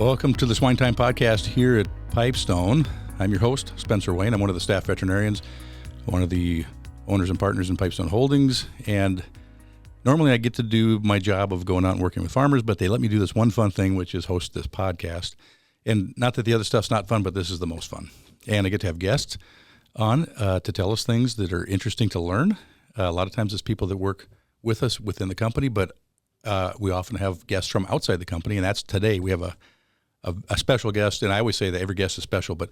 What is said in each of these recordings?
Welcome to the SwineTime podcast here at Pipestone. I'm your host, Spencer Wayne. I'm one of the staff veterinarians, one of the owners and partners in Pipestone Holdings. And normally I get to do my job of going out and working with farmers, but they let me do this one fun thing, which is host this podcast. And not that the other stuff's not fun, but this is the most fun. And I get to have guests on to tell us things that are interesting to learn. A lot of times it's people that work with us within the company, but we often have guests from outside the company. And that's today. We have a special guest, and I always say that every guest is special, but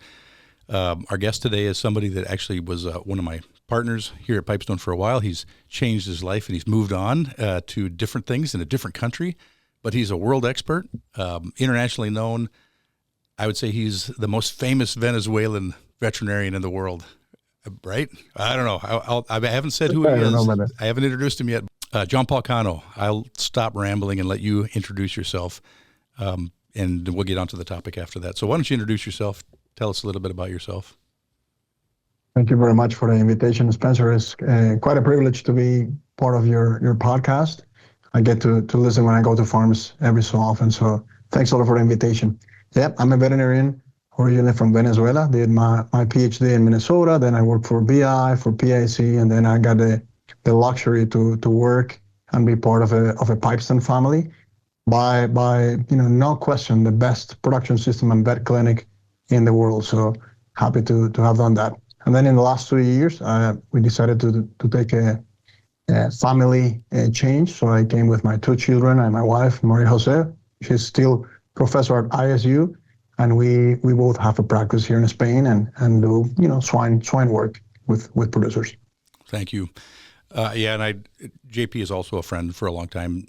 our guest today is somebody that actually was one of my partners here at Pipestone for a while. He's changed his life, and he's moved on to different things in a different country, but he's a world expert, internationally known. I would say he's the most famous Venezuelan veterinarian in the world, right? I don't know. I haven't said who he is. I haven't introduced him yet. Paul Cano. I'll stop rambling and let you introduce yourself. And we'll get on to the topic after that. So why don't you introduce yourself? Tell us a little bit about yourself. Thank you very much for the invitation, Spencer. It's quite a privilege to be part of your podcast. I get to listen when I go to farms every so often. So thanks a lot for the invitation. Yeah, I'm a veterinarian originally from Venezuela. Did my PhD in Minnesota. Then I worked for BI, for PIC, and then I got the luxury to work and be part of a Pipestone family. By no question, the best production system and vet clinic in the world. So happy to have done that. And then in the last 2 years, we decided to take a family change. So I came with my two children and my wife, Maria Jose. She's still professor at ISU, and we both have a practice here in Spain and do swine work with producers. Thank you. And JP is also a friend for a long time.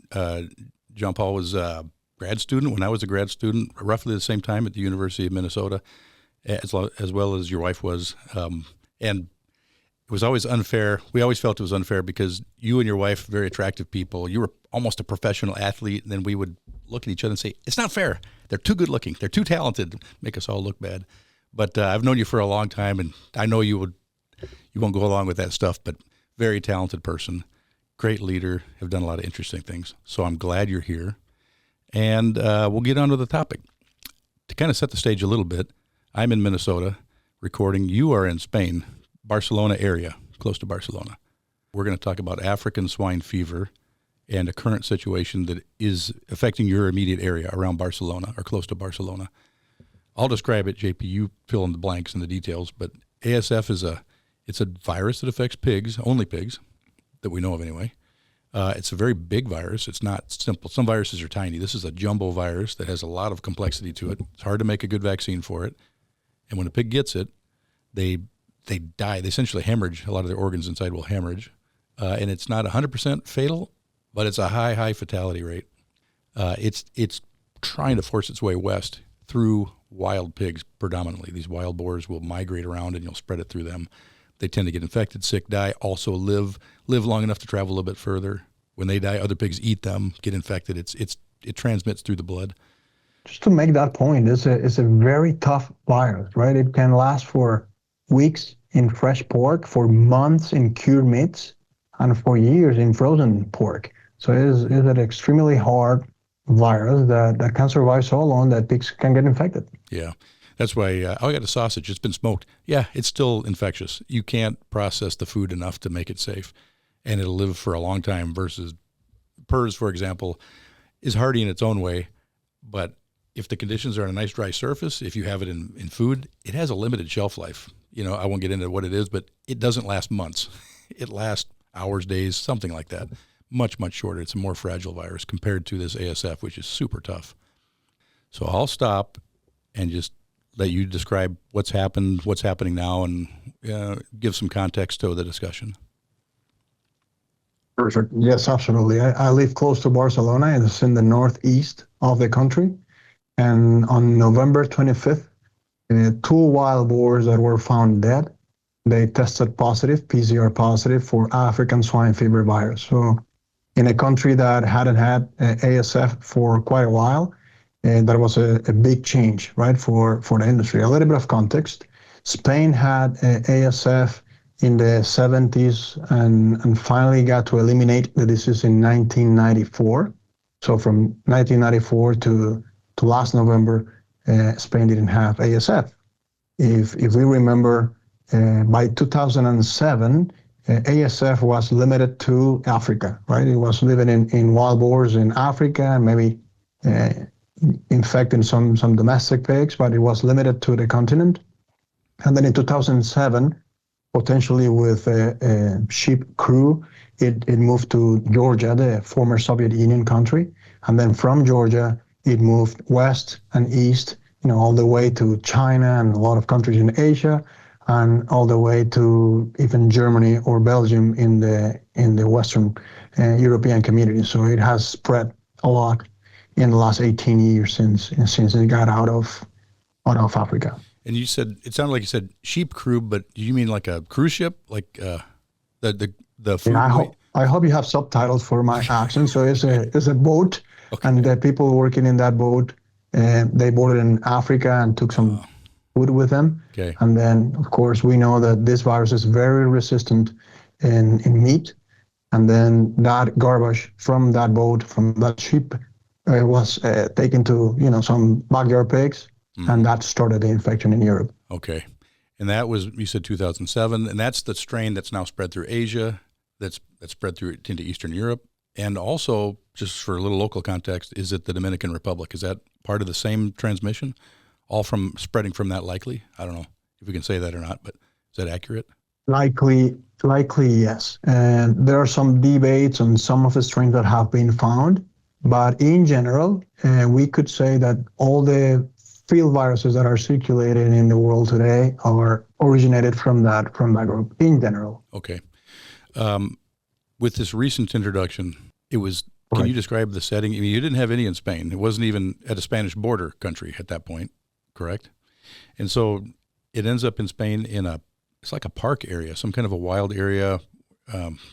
John Paul was a grad student when I was a grad student, roughly the same time at the University of Minnesota, as well as your wife was. And it was always unfair. We always felt it was unfair because you and your wife, very attractive people, you were almost a professional athlete, and then we would look at each other and say, it's not fair. They're too good looking. They're too talented, make us all look bad. But I've known you for a long time, and I know you won't go along with that stuff, but very talented person. Great leader, have done a lot of interesting things. So I'm glad you're here. And we'll get on to the topic. To kind of set the stage a little bit, I'm in Minnesota recording. You are in Spain, Barcelona area, close to Barcelona. We're going to talk about African swine fever and a current situation that is affecting your immediate area around Barcelona or close to Barcelona. I'll describe it, JP. You fill in the blanks and the details. But ASF it's a virus that affects pigs, only pigs, that we know of anyway. It's a very big virus. It's not simple. Some viruses are tiny. This is a jumbo virus that has a lot of complexity to it. It's hard to make a good vaccine for it. And when a pig gets it, they die. They essentially hemorrhage. A lot of their organs inside will hemorrhage. And it's not 100% fatal, but it's a high fatality rate. It's trying to force its way west through wild pigs predominantly. These wild boars will migrate around and you'll spread it through them. They tend to get infected, sick, die, also live long enough to travel a little bit further. When they die, other pigs eat them, get infected. It transmits through the blood. Just to make that point, it's a very tough virus, right? It can last for weeks in fresh pork, for months in cured meats, and for years in frozen pork. So it is an extremely hard virus that can survive so long that pigs can get infected. Yeah. That's why, I got a sausage, it's been smoked. Yeah, it's still infectious. You can't process the food enough to make it safe, and it'll live for a long time versus PRRS, for example, is hardy in its own way, but if the conditions are on a nice dry surface, if you have it in food, it has a limited shelf life. I won't get into what it is, but it doesn't last months. It lasts hours, days, something like that. Much, much shorter. It's a more fragile virus compared to this ASF, which is super tough. So I'll stop and just let you describe what's happened, what's happening now, and give some context to the discussion. Perfect. Yes, absolutely. I live close to Barcelona, and it's in the northeast of the country. And on November 25th, two wild boars that were found dead, they tested positive, PCR positive, for African swine fever virus. So in a country that hadn't had ASF for quite a while, and that was a big change, right, for the industry. A little bit of context. Spain had ASF in the 70s and finally got to eliminate the disease in 1994. So from 1994 to to last November, Spain didn't have ASF. If we remember, by 2007, ASF was limited to Africa, right? It was living in wild boars in Africa and maybe infecting some domestic pigs, but it was limited to the continent. And then in 2007, potentially with a sheep crew, it moved to Georgia, the former Soviet Union country. And then from Georgia, it moved west and east, all the way to China and a lot of countries in Asia, and all the way to even Germany or Belgium in the Western European community. So it has spread a lot in the last 18 years since it got out of Africa. And you said, it sounded like you said sheep crew, but do you mean like a cruise ship, like the food? Yeah, I hope you have subtitles for my accent. So it's a boat, okay. And the people working in that boat, they boarded in Africa and took some food with them. Okay. And then, of course, we know that this virus is very resistant in meat. And then that garbage from that boat, from that ship, was taken to some backyard pigs, and that started the infection in Europe. Okay. And that was, you said 2007, and that's the strain that's now spread through Asia, that's spread through into Eastern Europe. And also, just for a little local context, is it the Dominican Republic? Is that part of the same transmission? All from spreading from that likely? I don't know if we can say that or not, but is that accurate? Likely, yes. And there are some debates on some of the strains that have been found. But in general, we could say that all the field viruses that are circulating in the world today are originated from that group in general. Okay. With this recent introduction, it was, can you describe the setting? I mean, you didn't have any in Spain. It wasn't even at a Spanish border country at that point, correct? And so it ends up in Spain it's like a park area, some kind of a wild area,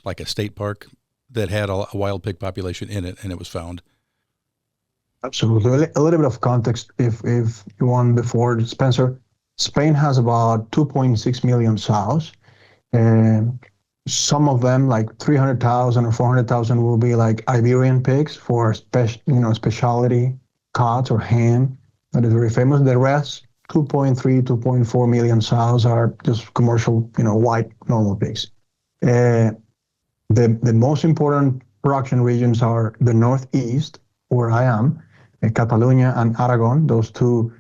like a state park that had a wild pig population in it, and it was found. Absolutely. A little bit of context, if you want, before Spencer. Spain has about 2.6 million sows, and some of them, like 300,000 or 400,000, will be like Iberian pigs for specialty cuts or ham that is very famous. The rest, 2.3, 2.4 million sows, are just commercial, white normal pigs. The most important production regions are the northeast, where I am, Catalonia and Aragon, those two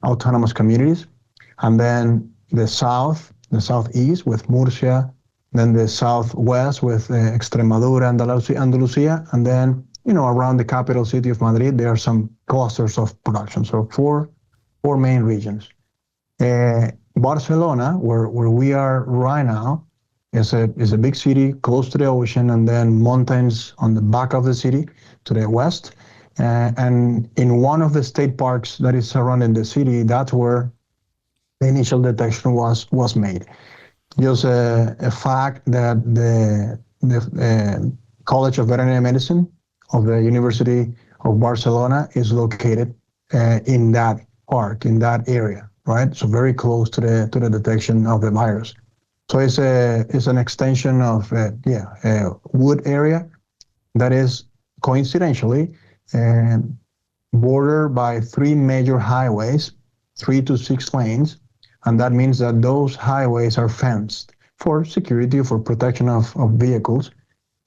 autonomous communities, and then the southeast with Murcia, then the southwest with Extremadura, Andalusia, and then around the capital city of Madrid, there are some clusters of production. So four main regions. Barcelona, where we are right now, is a big city close to the ocean, and then mountains on the back of the city to the west. And in one of the state parks that is surrounding the city, that's where the initial detection was made. Just a fact that the College of Veterinary Medicine of the University of Barcelona is located in that park, in that area, right? So very close to the detection of the virus. So it's an extension of a wood area that is coincidentally bordered by three major highways, 3 to 6 lanes, and that means that those highways are fenced for security, for protection of vehicles.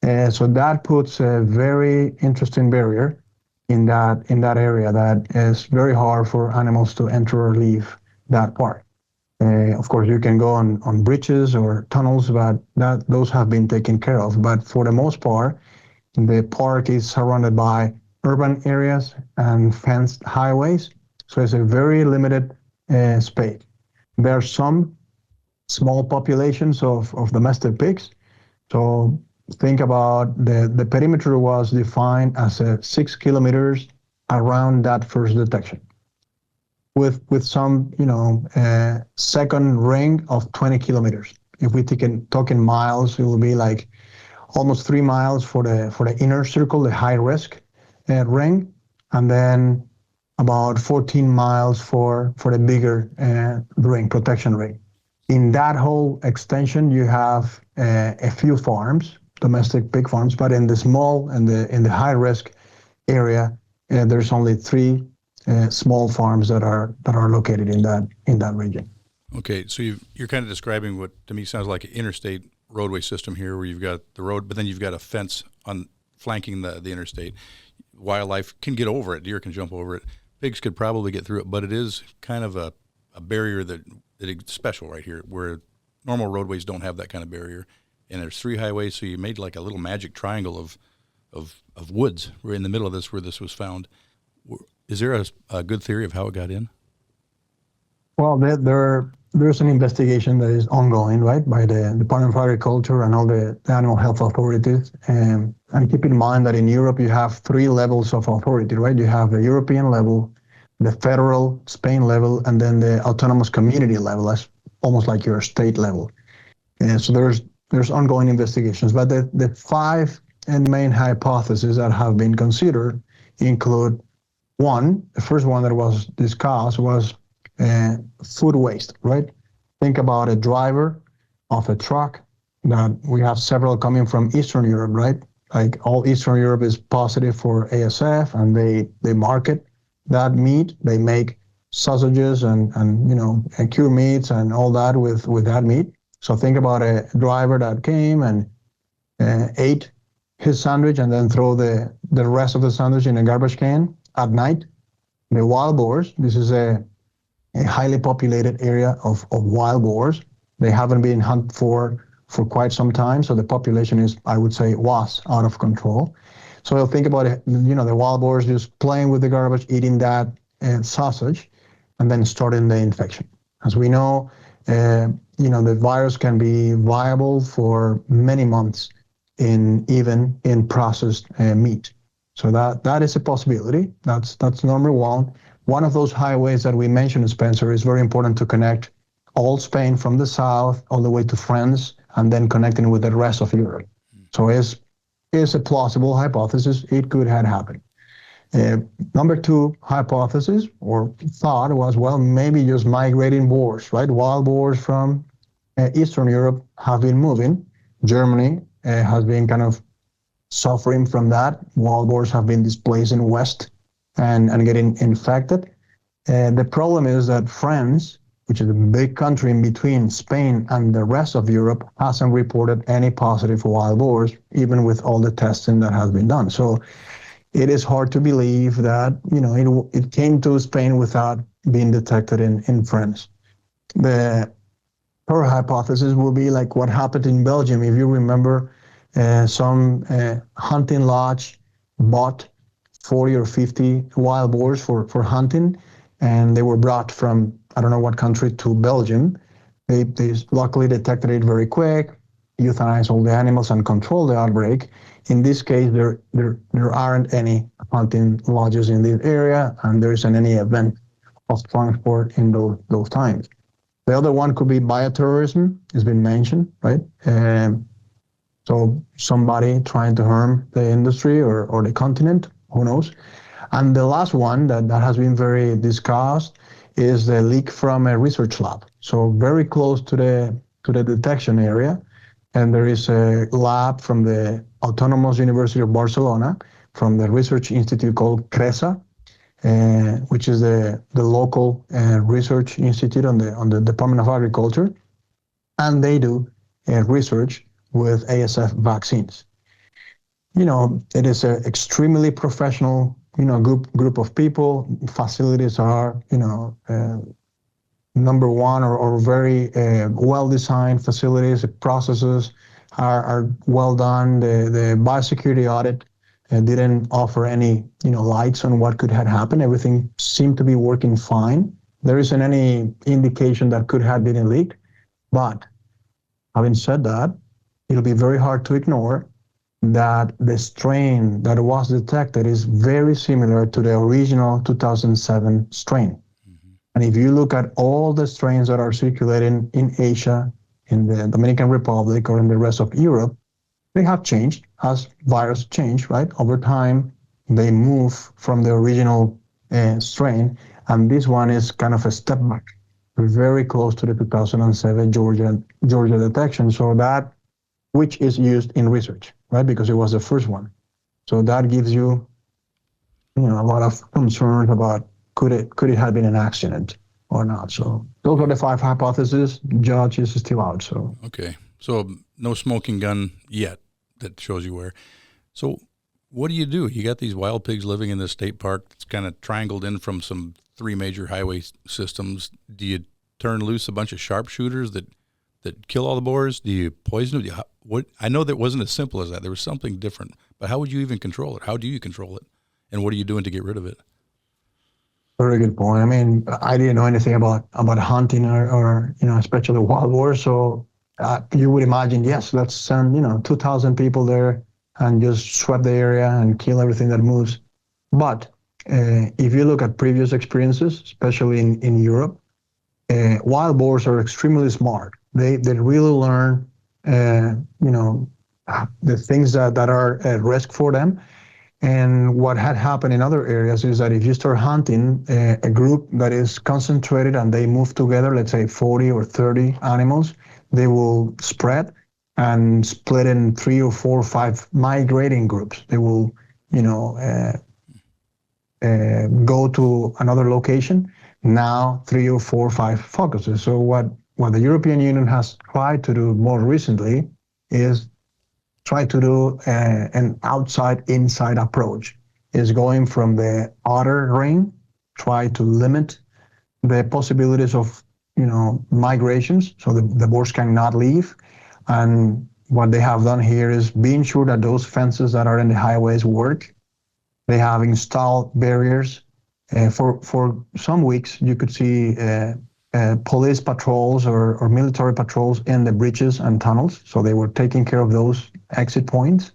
So that puts a very interesting barrier in that area that is very hard for animals to enter or leave that park. Of course, you can go on bridges or tunnels, but those have been taken care of. But for the most part, the park is surrounded by urban areas and fenced highways, so it's a very limited space. There are some small populations of domestic pigs. So think about the perimeter was defined as 6 kilometers around that first detection, with some second ring of 20 kilometers. If we talk in miles, it will be like almost 3 miles for the inner circle, the high risk ring, and then about 14 miles for the bigger ring, protection ring. In that whole extension, you have a few farms, domestic pig farms, but in the small and in the high risk area, there's only 3 small farms that are located in that region. Okay, so you're kind of describing what to me sounds like an interstate roadway system here, where you've got the road, but then you've got a fence on flanking the interstate. Wildlife can get over it. Deer can jump over it. Pigs could probably get through it, but it is kind of a barrier that is special right here, where normal roadways don't have that kind of barrier. And there's 3 highways, so you made like a little magic triangle of woods right in the middle of this, where this was found. Is there a good theory of how it got in? Well, there's an investigation that is ongoing, right, by the Department of Agriculture and all the animal health authorities. And keep in mind that in Europe you have 3 levels of authority, right? You have the European level, the federal Spain level, and then the autonomous community level. That's almost like your state level. And so there's ongoing investigations. But the 5 main hypotheses that have been considered include the first one that was discussed was food waste, right? Think about a driver of a truck that we have several coming from Eastern Europe, right? Like all Eastern Europe is positive for ASF, and they market that meat. They make sausages and cure meats and all that with that meat. So think about a driver that came and ate his sandwich and then throw the rest of the sandwich in a garbage can at night. The wild boars, this is a highly populated area of wild boars. They haven't been hunted for quite some time, so the population is, I would say, was out of control. So you'll think about it, the wild boars just playing with the garbage, eating that sausage, and then starting the infection. As we know, the virus can be viable for many months even in processed meat. So that is a possibility. That's number one. One of those highways that we mentioned, Spencer, is very important to connect all Spain from the south all the way to France, and then connecting with the rest of Europe. So it's a plausible hypothesis. It could have happened. Number 2 hypothesis or thought was, well, maybe just migrating boars, right? Wild boars from Eastern Europe have been moving. Germany has been kind of suffering from that. Wild boars have been displacing west and getting infected. The problem is that France, which is a big country in between Spain and the rest of Europe, hasn't reported any positive wild boars, even with all the testing that has been done. So it is hard to believe that it came to Spain without being detected in France. The third hypothesis will be like what happened in Belgium. If you remember, some hunting lodge bought 40 or 50 wild boars for hunting, and they were brought from I don't know what country to Belgium. They luckily detected it very quick, euthanized all the animals, and controlled the outbreak. In this case, there aren't any hunting lodges in this area, and there isn't any event of transport in those times. The other one could be bioterrorism. It's been mentioned, right? So somebody trying to harm the industry or the continent, who knows? And the last one that has been very discussed is the leak from a research lab. So very close to the detection area. And there is a lab from the Autonomous University of Barcelona, from the research institute called CRESA, which is the local research institute on the Department of Agriculture. And they do research with ASF vaccines. It is an extremely professional group of people. Facilities are, number one or very well-designed facilities. Processes are well done. The biosecurity audit didn't offer any, lights on what could have happened. Everything seemed to be working fine. There isn't any indication that could have been leaked. But having said that, it'll be very hard to ignore that the strain that was detected is very similar to the original 2007 strain. Mm-hmm. And if you look at all the strains that are circulating in Asia, in the Dominican Republic, or in the rest of Europe, they have changed as virus change, right? Over time, they move from the original strain, and this one is kind of a step back, very close to the 2007 Georgia detection. So that, which is used in research, right? Because it was the first one. So that gives you, a lot of concerns about could it have been an accident or not? So those are the 5 hypotheses. Judge is still out. So okay, so no smoking gun yet that shows you where. So what do? You got these wild pigs living in this state park that's kind of triangled in from some 3 major highway systems. Do you turn loose a bunch of sharpshooters that kill all the boars? Do you poison them? What? I know that wasn't as simple as that. There was something different. But how would you even control it? How do you control it? And what are you doing to get rid of it? very good point. I mean, I didn't know anything about hunting or especially wild boars. So you would imagine, yes, let's send 2,000 people there and just sweep the area and kill everything that moves. But if you look at previous experiences, especially in Europe, wild boars are extremely smart. They really learn, the things that are at risk for them. And what had happened in other areas is that if you start hunting a group that is concentrated and they move together, let's say 40 or 30 animals, they will spread and split in 3 or 4 or 5 migrating groups. They will, go to another location. Now 3 or 4 or 5 focuses. So what the European Union has tried to do more recently is try to do an outside-inside approach. Is going from the outer ring, try to limit the possibilities of migrations, so the boars cannot leave. And what they have done here is being sure that those fences that are in the highways work. They have installed barriers. For some weeks, you could see police patrols or military patrols in the bridges and tunnels. So they were taking care of those exit points.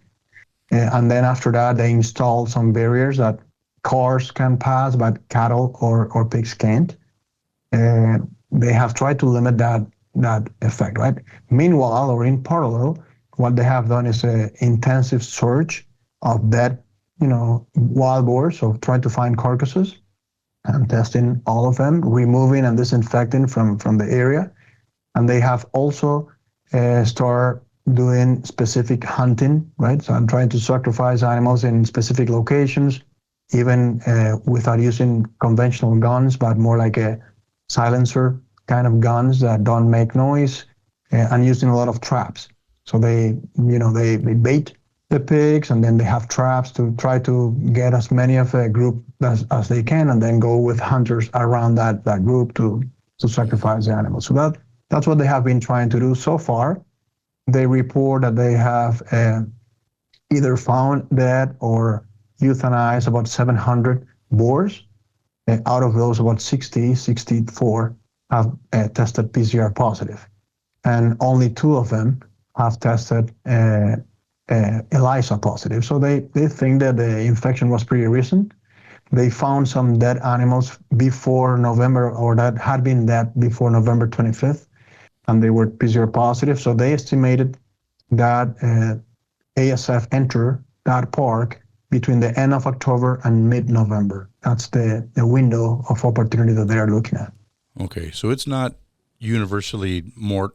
And then after that, they installed some barriers that cars can pass, but cattle or pigs can't. They have tried to limit that effect, right? Meanwhile, or in parallel, what they have done is an intensive search of dead, wild boars, so trying to find carcasses and testing all of them, removing and disinfecting from the area. And they have also started doing specific hunting, right? So I'm trying to sacrifice animals in specific locations, even without using conventional guns, but more like a silencer kind of guns that don't make noise, and using a lot of traps. So they bait the pigs, and then they have traps to try to get as many of a group as they can, and then go with hunters around that group to sacrifice the animals. So that's what they have been trying to do so far. They report that they have either found dead or euthanized about 700 boars. Out of those, about 64 have tested PCR positive, and only 2 of them have tested ELISA positive. So they think that the infection was pretty recent. They found some dead animals before November, or that had been dead before November 25th, and they were PCR positive. So they estimated that ASF entered that park between the end of October and mid-November. That's the window of opportunity that they are looking at. Okay, so it's not universally more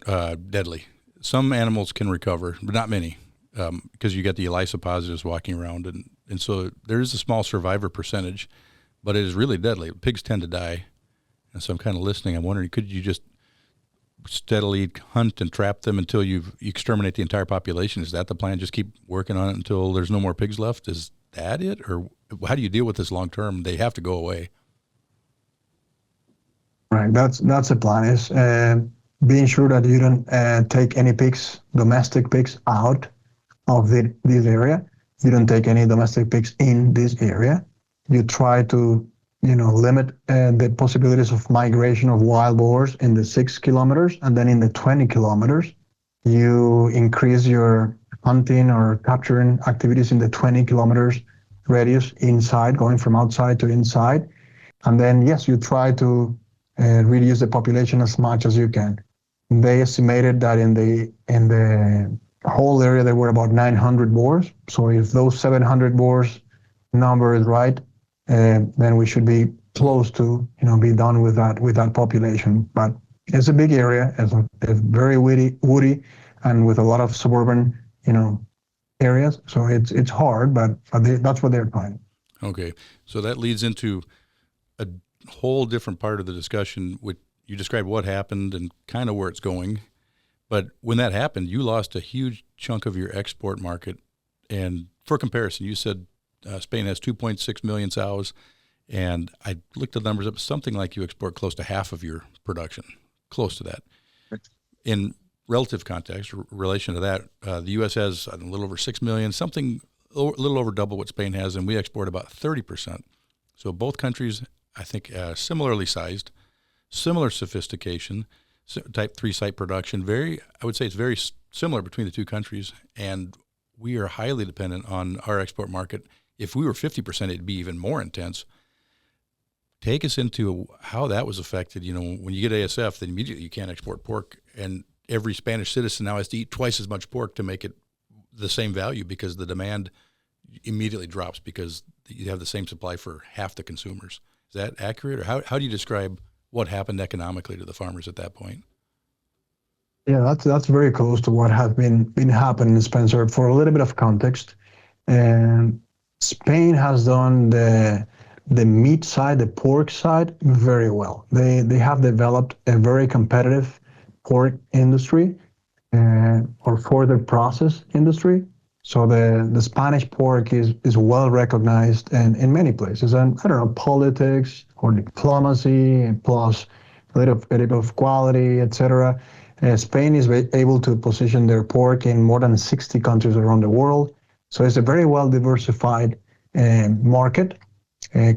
deadly. Some animals can recover, but not many, because you get the ELISA positives walking around, and so there is a small survivor percentage, but it is really deadly. Pigs tend to die, and so I'm kind of listening. I'm wondering, could you just steadily hunt and trap them until you exterminate the entire population? Is that the plan? Just keep working on it until there's no more pigs left? Is that it? Or how do you deal with this long term? They have to go away. Right, that's the plan, is being sure that you don't take any pigs, domestic pigs, out of this area. You don't take any domestic pigs in this area. You try to limit the possibilities of migration of wild boars in the 6 kilometers, and then in the 20 kilometers, you increase your hunting or capturing activities in the 20 kilometers radius inside, going from outside to inside. And then, yes, you try to reduce the population as much as you can. They estimated that in the whole area there were about 900 boars. So if those 700 boars number is right, then we should be close to be done with that population. But it's a big area. It's very woody, and with a lot of suburban areas. So it's hard, but that's what they're trying. Okay, so that leads into whole different part of the discussion. Which you described what happened and kind of where it's going. But when that happened, you lost a huge chunk of your export market. And for comparison, you said Spain has 2.6 million sows, and I looked the numbers up. Something like you export close to half of your production, close to that. In relative context, relation to that, the U.S. has a little over 6 million, something a little over double what Spain has, and we export about 30%. So both countries, I think, similarly sized, similar sophistication, type 3 site production. I would say it's very similar between the two countries, and we are highly dependent on our export market. If we were 50%, it'd be even more intense. Take us into how that was affected. When you get ASF, then immediately you can't export pork, and every Spanish citizen now has to eat twice as much pork to make it the same value because the demand immediately drops because you have the same supply for half the consumers. Is that accurate? Or how do you describe what happened economically to the farmers at that point? Yeah, that's very close to what has been happening, Spencer. For a little bit of context, and Spain has done the meat side, the pork side, very well. They have developed a very competitive pork industry or further process industry. So the Spanish pork is well recognized and in many places. And I don't know, politics or diplomacy plus a little bit of quality, etc. Spain is able to position their pork in more than 60 countries around the world. So it's a very well diversified market.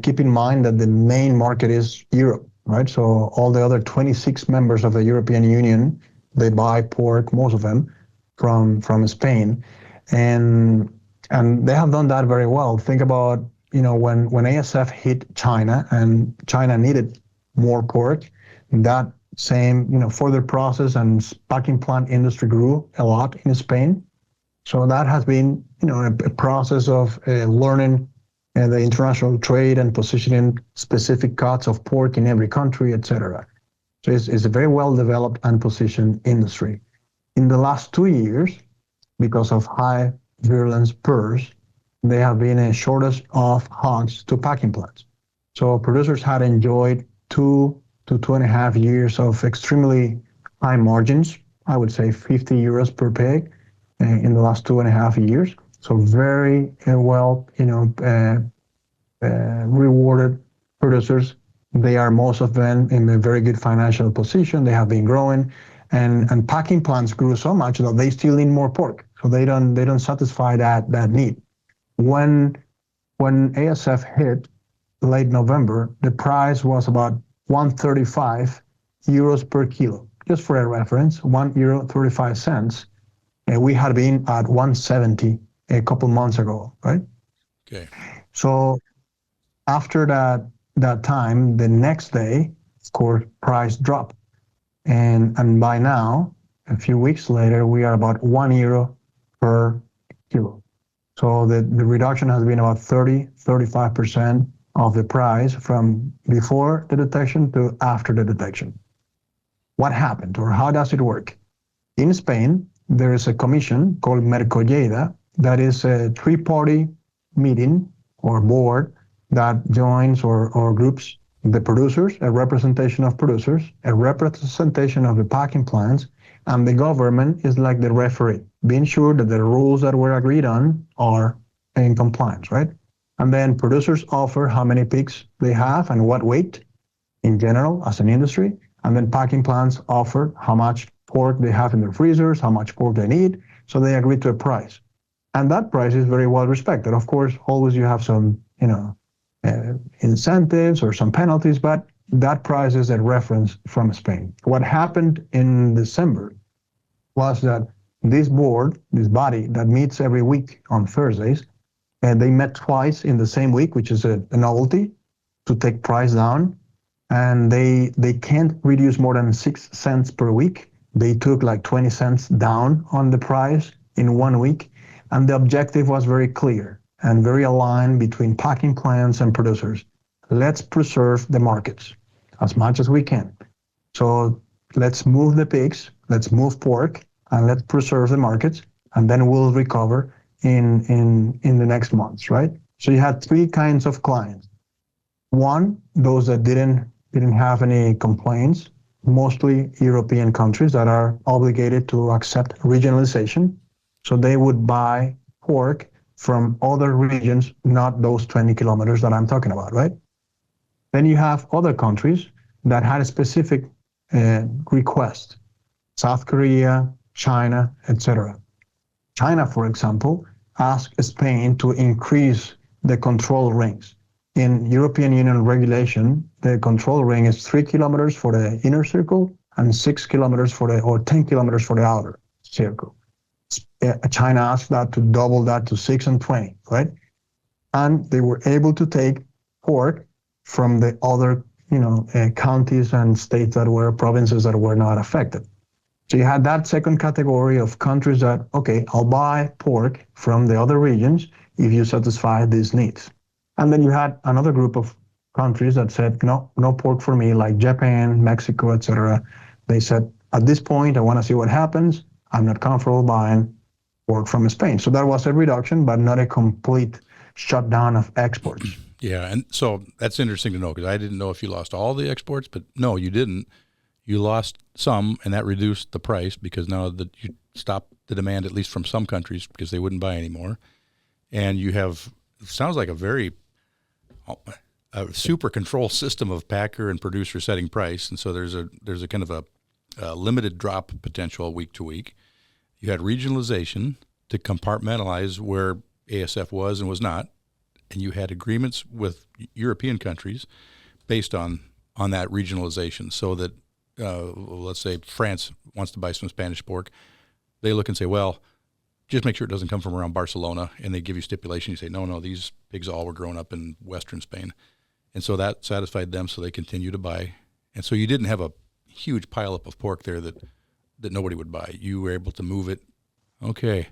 Keep in mind that the main market is Europe, right? So all the other 26 members of the European Union, they buy pork, most of them, from Spain. And they have done that very well. Think about, when ASF hit China and China needed more pork, that same, further process and packing plant industry grew a lot in Spain. So that has been, a process of learning the international trade and positioning specific cuts of pork in every country, etc. So it's a very well developed and positioned industry. In the last 2 years, because of high virulence PRRS, there have been a shortage of hogs to packing plants. So producers had enjoyed 2 to 2.5 years of extremely high margins, I would say 50 euros per pig in the last 2.5 years. So very well, rewarded producers. They are, most of them, in a very good financial position. They have been growing, and packing plants grew so much that they still need more pork. So they don't satisfy that need. When ASF hit late November, the price was about 135 euros per kilo. Just for a reference, €1.35. And we had been at 170 a couple months ago, right? Okay. So after that time, the next day, of course, price dropped. And by now, a few weeks later, we are about €1 per kilo. So the reduction has been about 35% of the price from before the detection to after the detection. What happened, or how does it work? In Spain, there is a commission called Mercolleda that is a three-party meeting or board that joins or groups the producers, a representation of producers, a representation of the packing plants, and the government is like the referee, being sure that the rules that were agreed on are in compliance, right? And then producers offer how many pigs they have and what weight in general as an industry. And then packing plants offer how much pork they have in their freezers, how much pork they need. So they agree to a price. And that price is very well respected. Of course, always you have some, incentives or some penalties, but that price is a reference from Spain. What happened in December was that this board, this body that meets every week on Thursdays, and they met twice in the same week, which is a novelty, to take price down. And they can't reduce more than 6 cents per week. They took like 20 cents down on the price in 1 week. And the objective was very clear and very aligned between packing plants and producers. Let's preserve the markets as much as we can. So let's move the pigs, let's move pork, and let's preserve the markets, and then we'll recover in the next months, right? So you had 3 kinds of clients. One, those that didn't have any complaints, mostly European countries that are obligated to accept regionalization. So they would buy pork from other regions, not those 20 kilometers that I'm talking about, right? Then you have other countries that had a specific request, South Korea, China, etc. China, for example, asked Spain to increase the control rings. In European Union regulation, the control ring is 3 kilometers for the inner circle and 6 kilometers or 10 kilometers for the outer circle. China asked that to double that to 6 and 20, right? And they were able to take pork from the other, counties and states provinces that were not affected. So you had that second category of countries that, okay, I'll buy pork from the other regions if you satisfy these needs. And then you had another group of countries that said, no pork for me, like Japan, Mexico, etc. They said, at this point, I want to see what happens. I'm not comfortable buying pork from Spain. So that was a reduction, but not a complete shutdown of exports. Yeah, and so that's interesting to know, because I didn't know if you lost all the exports, but no, you didn't. You lost some, and that reduced the price because now that you stopped the demand, at least from some countries, because they wouldn't buy anymore. And you have, it sounds like a super control system of packer and producer setting price. And so there's a kind of a limited drop potential week to week. You had regionalization to compartmentalize where ASF was and was not. And you had agreements with European countries based on that regionalization, so that let's say France wants to buy some Spanish pork. They look and say, well, just make sure it doesn't come from around Barcelona, and they give you stipulation. You say, no, these pigs all were grown up in Western Spain. And so that satisfied them, so they continue to buy. And so you didn't have a huge pileup of pork there that nobody would buy. You were able to move it. Okay,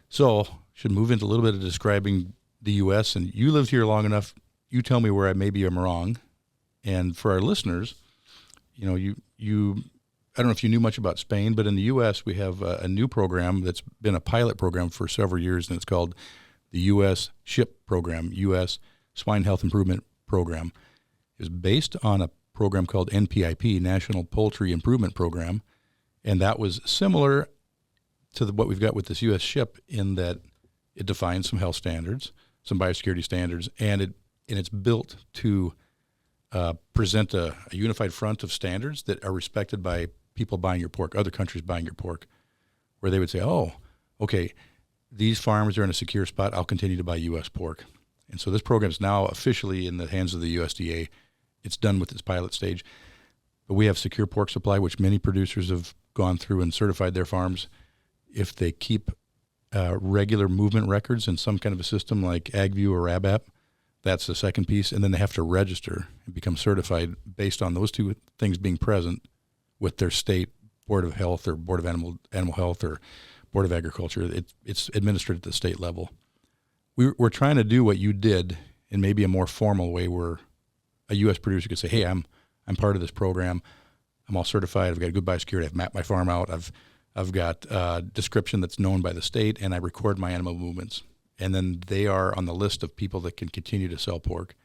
so should move into a little bit of describing the U.S., and you lived here long enough. You tell me where maybe I'm wrong. And for our listeners, you I don't know if you knew much about Spain, but in the U.S. we have a new program that's been a pilot program for several years, and it's called the U.S. SHIP program, U.S. Swine Health Improvement Program. It's based on a program called NPIP, National Poultry Improvement Program, and that was similar to what we've got with this U.S. SHIP in that it defines some health standards, some biosecurity standards, and it's built to present a unified front of standards that are respected by people buying your pork, other countries buying your pork, where they would say, oh, okay, these farms are in a secure spot, I'll continue to buy U.S. pork. And so this program is now officially in the hands of the USDA. It's done with its pilot stage. But we have secure pork supply, which many producers have gone through and certified their farms. If they keep regular movement records in some kind of a system like AgView or ABAP, that's the second piece. And then they have to register and become certified based on those two things being present with their state Board of Health or Board of Animal Health or Board of Agriculture. It's administered at the state level. We're trying to do what you did in maybe a more formal way, where a U.S. producer could say, hey, I'm part of this program. I'm all certified. I've got good biosecurity. I've mapped my farm out. I've got a description that's known by the state, and I record my animal movements. And then they are on the list of people that can continue to sell pork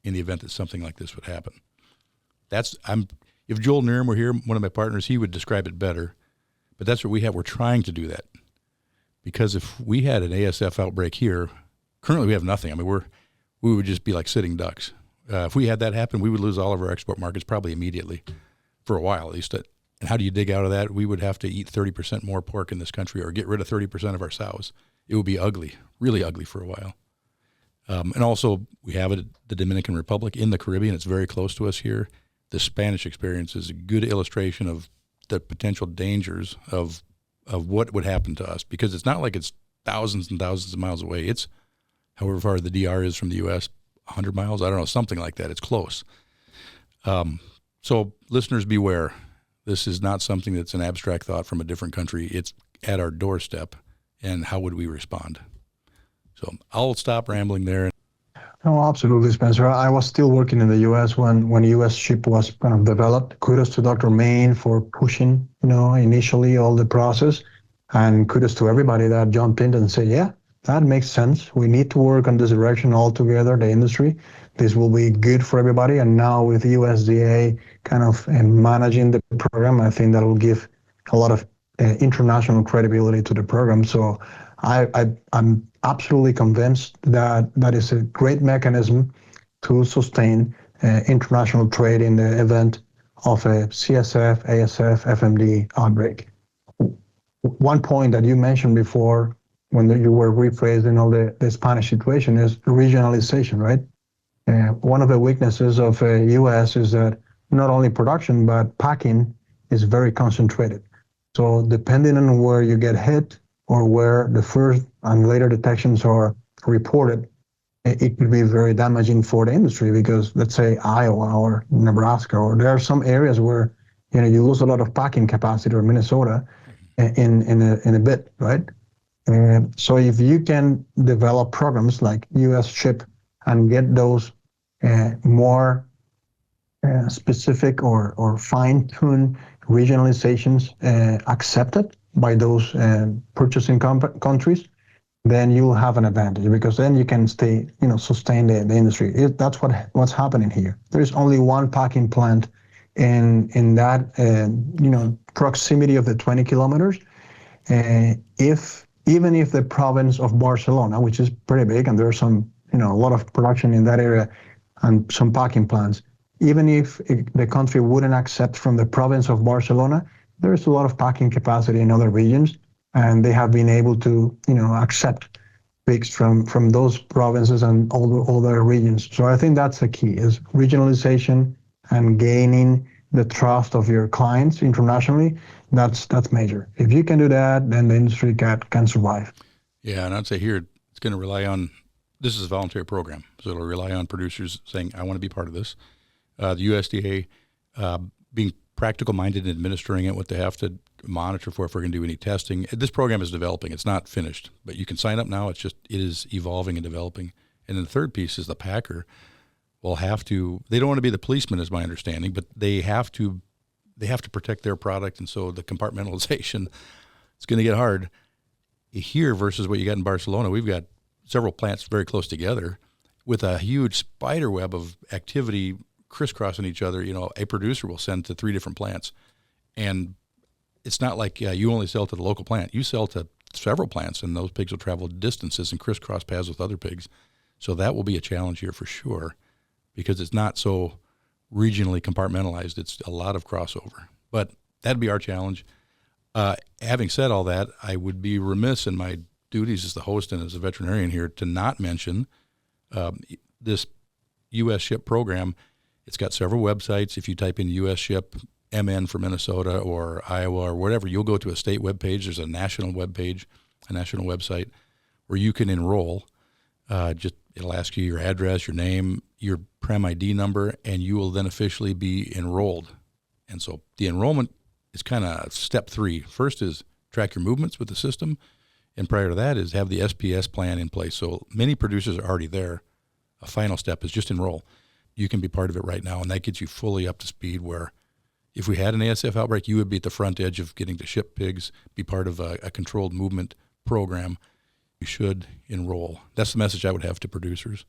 in the event that something like this would happen. If Joel Niram were here, one of my partners, he would describe it better. But that's what we have. We're trying to do that. Because if we had an ASF outbreak here, currently we have nothing. I mean, we would just be like sitting ducks. If we had that happen, we would lose all of our export markets probably immediately, for a while at least. And how do you dig out of that? We would have to eat 30% more pork in this country, or get rid of 30% of our sows. It would be ugly, really ugly for a while. And also, we have it at the Dominican Republic in the Caribbean. It's very close to us here. The Spanish experience is a good illustration of the potential dangers of what would happen to us, because it's not like it's thousands and thousands of miles away. It's however far the DR is from the U.S., 100 miles, I don't know, something like that. It's close. So listeners, beware. This is not something that's an abstract thought from a different country. It's at our doorstep, and how would we respond? So I'll stop rambling there. No, absolutely, Spencer. I was still working in the U.S. when U.S. SHIP was kind of developed. Kudos to Dr. Main for pushing, initially all the process, and kudos to everybody that jumped in and said, yeah, that makes sense. We need to work on this direction all together, the industry. this will be good for everybody. And now with USDA kind of managing the program, I think that will give a lot of international credibility to the program. So I'm absolutely convinced that that is a great mechanism to sustain international trade in the event of a CSF, ASF, FMD outbreak. One point that you mentioned before when you were rephrasing all the Spanish situation is regionalization, right? One of the weaknesses of U.S. is that not only production, but packing is very concentrated. So depending on where you get hit or where the first and later detections are reported, it could be very damaging for the industry because let's say Iowa or Nebraska, or there are some areas where you lose a lot of packing capacity, or Minnesota in a bit, right? So if you can develop programs like US Ship and get those more specific or fine-tuned regionalizations accepted by those purchasing countries, then you'll have an advantage because then you can sustain the industry. That's what's happening here. There's only one packing plant in that proximity of the 20 kilometers. Even if the province of Barcelona, which is pretty big, and there's a lot of production in that area and some packing plants, even if the country wouldn't accept from the province of Barcelona, there's a lot of packing capacity in other regions, and they have been able to accept pigs from those provinces and all the regions. So I think that's the key, is regionalization and gaining the trust of your clients internationally. That's major. If you can do that, then the industry can survive. Yeah, and I'd say here it's going to rely on, this is a voluntary program, so it'll rely on producers saying, I want to be part of this. The USDA being practical-minded and administering it, what they have to monitor for if we're going to do any testing. This program is developing. It's not finished, but you can sign up now. It is evolving and developing. And then the third piece is the packer will have to, they don't want to be the policeman is my understanding, but they have to protect their product. And so the compartmentalization, it's going to get hard here versus what you got in Barcelona. We've got several plants very close together with a huge spider web of activity crisscrossing each other. A producer will send to 3 different plants, and it's not like you only sell to the local plant. You sell to several plants, and those pigs will travel distances and crisscross paths with other pigs. So that will be a challenge here for sure, because it's not so regionally compartmentalized. It's a lot of crossover, but that'd be our challenge. Having said all that, I would be remiss in my duties as the host and as a veterinarian here to not mention this U.S. Ship program. It's got several websites. If you type in U.S. Ship MN for Minnesota or Iowa or whatever, you'll go to a state webpage. There's a national webpage, a national website where you can enroll. It'll ask you your address, your name, your Prem ID number, and you will then officially be enrolled. And so the enrollment is kind of step 3. First is track your movements with the system, and prior to that is have the SPS plan in place. So many producers are already there. A final step is just enroll. You can be part of it right now, and that gets you fully up to speed where if we had an ASF outbreak, you would be at the front edge of getting to ship pigs, be part of a controlled movement program. You should enroll. That's the message I would have to producers.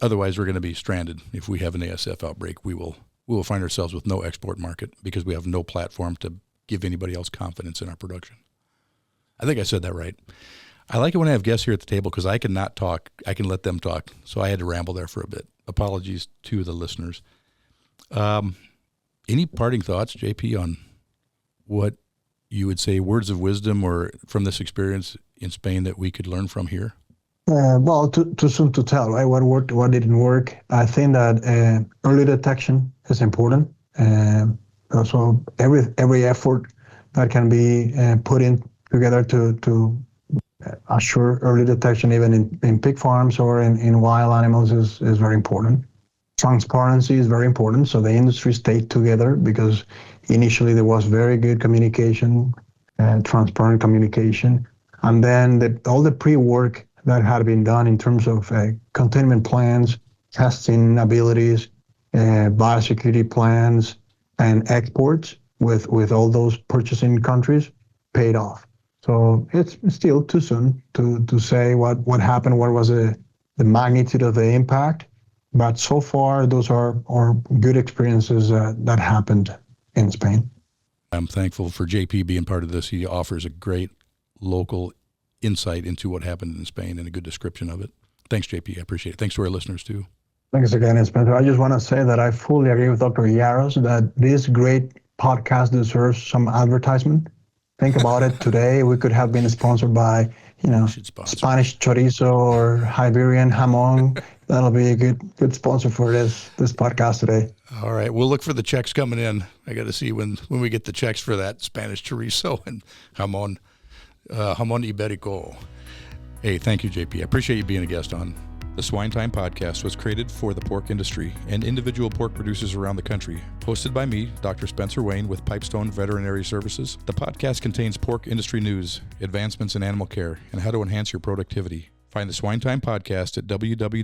Otherwise, we're going to be stranded. If we have an ASF outbreak, we will find ourselves with no export market because we have no platform to give anybody else confidence in our production. I think I said that right. I like it when I have guests here at the table because I cannot talk. I can let them talk. So I had to ramble there for a bit. Apologies to the listeners. Any parting thoughts, JP, on what you would say, words of wisdom or from this experience in Spain that we could learn from here? Well, too soon to tell, right? What worked, what didn't work. I think that early detection is important. Also, every effort that can be put in together to assure early detection, even in pig farms or in wild animals, is very important. Transparency is very important. So the industry stayed together because initially there was very good communication and transparent communication. And then all the pre-work that had been done in terms of containment plans, testing abilities, biosecurity plans, and exports with all those purchasing countries paid off. So it's still too soon to say what happened, what was the magnitude of the impact. But so far, those are good experiences that happened in Spain. I'm thankful for JP being part of this. He offers a great local insight into what happened in Spain and a good description of it. Thanks, JP. I appreciate it. Thanks to our listeners, too. Thanks again, Spencer. I just want to say that I fully agree with Dr. Yaros that this great podcast deserves some advertisement. Think about it. Today, we could have been sponsored by, Spanish chorizo or Iberian jamon. That'll be a good sponsor for this podcast today. All right. We'll look for the checks coming in. I got to see when we get the checks for that Spanish chorizo and jamon iberico. Hey, thank you, JP. I appreciate you being a guest on. The SwineTime podcast was created for the pork industry and individual pork producers around the country. Hosted by me, Dr. Spencer Wayne with Pipestone Veterinary Services, the podcast contains pork industry news, advancements in animal care, and how to enhance your productivity. Find the SwineTime podcast at www.swineTime.com.